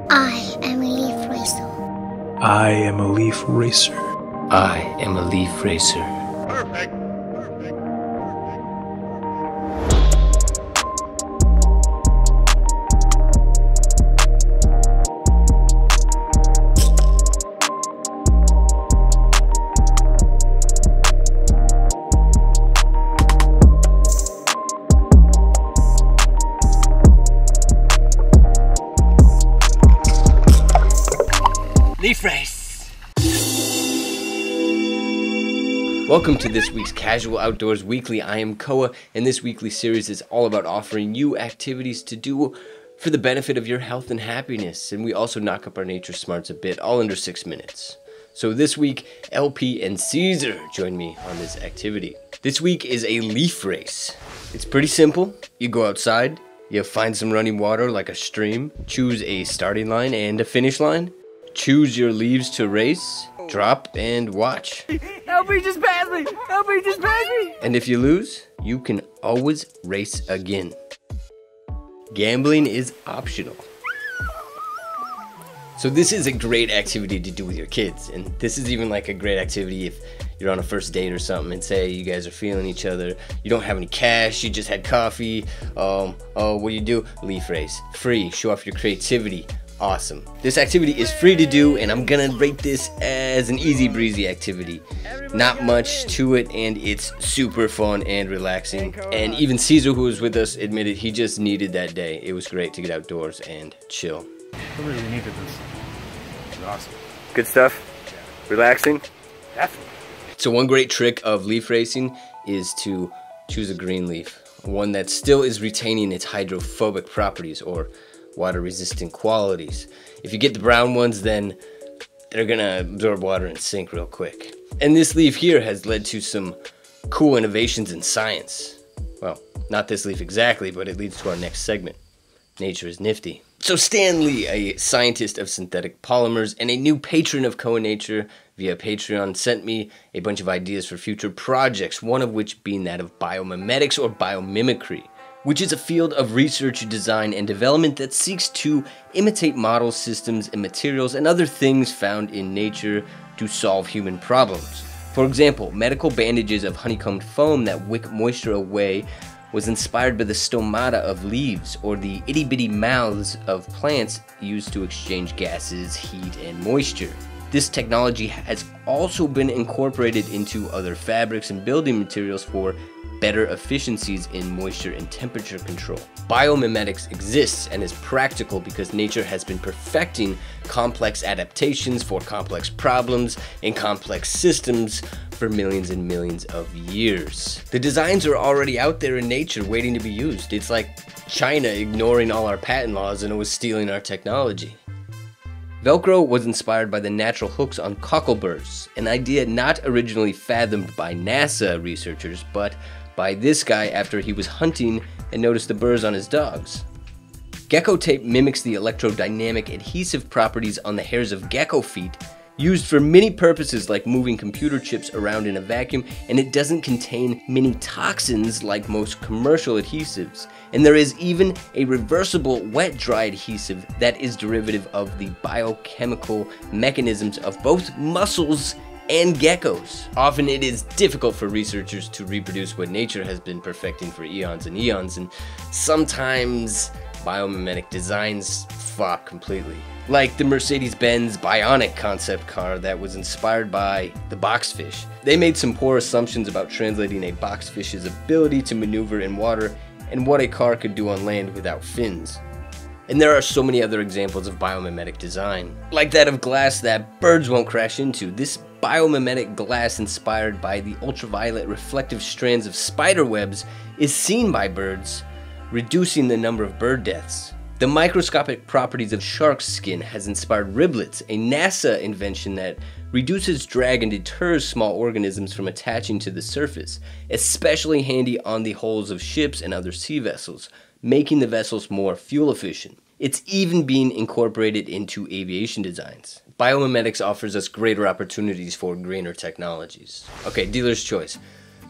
I am a leaf racer. I am a leaf racer. I am a leaf racer. Perfect. Leaf race! Welcome to this week's Casual Outdoors Weekly. I am Koa, and this weekly series is all about offering you activities to do for the benefit of your health and happiness. And we also knock up our nature smarts a bit, all under 6 minutes. So this week, LP and Caesar join me on this activity. This week is a leaf race. It's pretty simple. You go outside, you find some running water like a stream, choose a starting line and a finish line, choose your leaves to race, drop, and watch. LP just passed me! LP just passed me! And if you lose, you can always race again. Gambling is optional. So this is a great activity to do with your kids, and this is even like a great activity if you're on a first date or something and say you guys are feeling each other, you don't have any cash, you just had coffee, what do you do? Leaf race. Free, show off your creativity. Awesome. This activity is free to do, and I'm gonna rate this as an easy breezy activity. Not much to it, and it's super fun and relaxing. And even Caesar, who was with us, admitted he just needed that day. It was great to get outdoors and chill. I really needed this. This is awesome. Good stuff? Relaxing? Definitely. So one great trick of leaf racing is to choose a green leaf. One that still is retaining its hydrophobic properties, or water resistant qualities. If you get the brown ones, then they're gonna absorb water and sink real quick. And this leaf here has led to some cool innovations in science. Well, not this leaf exactly, but it leads to our next segment. Nature is nifty. So Stan Lee, a scientist of synthetic polymers and a new patron of Koaw Nature via Patreon, sent me a bunch of ideas for future projects, one of which being that of biomimetics or biomimicry, which is a field of research, design, and development that seeks to imitate models, systems, and materials and other things found in nature to solve human problems. For example, medical bandages of honeycombed foam that wick moisture away was inspired by the stomata of leaves, or the itty-bitty mouths of plants used to exchange gases, heat, and moisture. This technology has also been incorporated into other fabrics and building materials for better efficiencies in moisture and temperature control. Biomimetics exists and is practical because nature has been perfecting complex adaptations for complex problems and complex systems for millions and millions of years. The designs are already out there in nature waiting to be used. It's like China ignoring all our patent laws and it was stealing our technology. Velcro was inspired by the natural hooks on cockleburrs, an idea not originally fathomed by NASA researchers, but by this guy after he was hunting and noticed the burrs on his dogs. Gecko tape mimics the electrodynamic adhesive properties on the hairs of gecko feet, used for many purposes like moving computer chips around in a vacuum, and it doesn't contain many toxins like most commercial adhesives. And there is even a reversible wet-dry adhesive that is derivative of the biochemical mechanisms of both mussels and geckos. Often it is difficult for researchers to reproduce what nature has been perfecting for eons and eons, and sometimes biomimetic designs flop completely. Like the Mercedes-Benz Bionic concept car that was inspired by the boxfish. They made some poor assumptions about translating a boxfish's ability to maneuver in water and what a car could do on land without fins. And there are so many other examples of biomimetic design, like that of glass that birds won't crash into. This biomimetic glass, inspired by the ultraviolet reflective strands of spider webs, is seen by birds, reducing the number of bird deaths. The microscopic properties of shark's skin has inspired riblets, a NASA invention that reduces drag and deters small organisms from attaching to the surface, especially handy on the hulls of ships and other sea vessels, making the vessels more fuel efficient. It's even being incorporated into aviation designs. Biomimetics offers us greater opportunities for greener technologies. Okay, dealer's choice.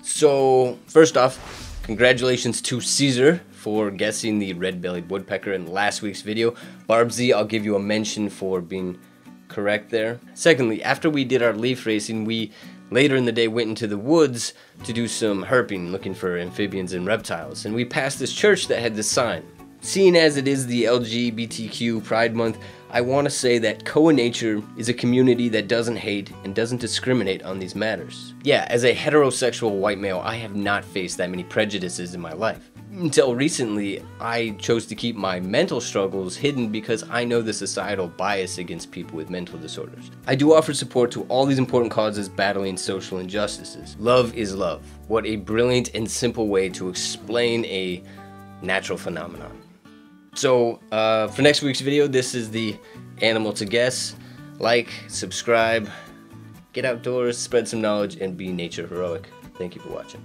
So, first off, Congratulations to Caesar for guessing the red-bellied woodpecker in last week's video. Barbsy, I'll give you a mention for being correct there. Secondly, after we did our leaf racing, we later in the day went into the woods to do some herping, looking for amphibians and reptiles, and we passed this church that had this sign. Seeing as it is the LGBTQ Pride Month, I want to say that Koaw Nature is a community that doesn't hate and doesn't discriminate on these matters. Yeah, as a heterosexual white male, I have not faced that many prejudices in my life. Until recently, I chose to keep my mental struggles hidden because I know the societal bias against people with mental disorders. I do offer support to all these important causes battling social injustices. Love is love. What a brilliant and simple way to explain a natural phenomenon. So, for next week's video, this is the animal to guess. Like, subscribe, get outdoors, spread some knowledge, and be nature heroic. Thank you for watching.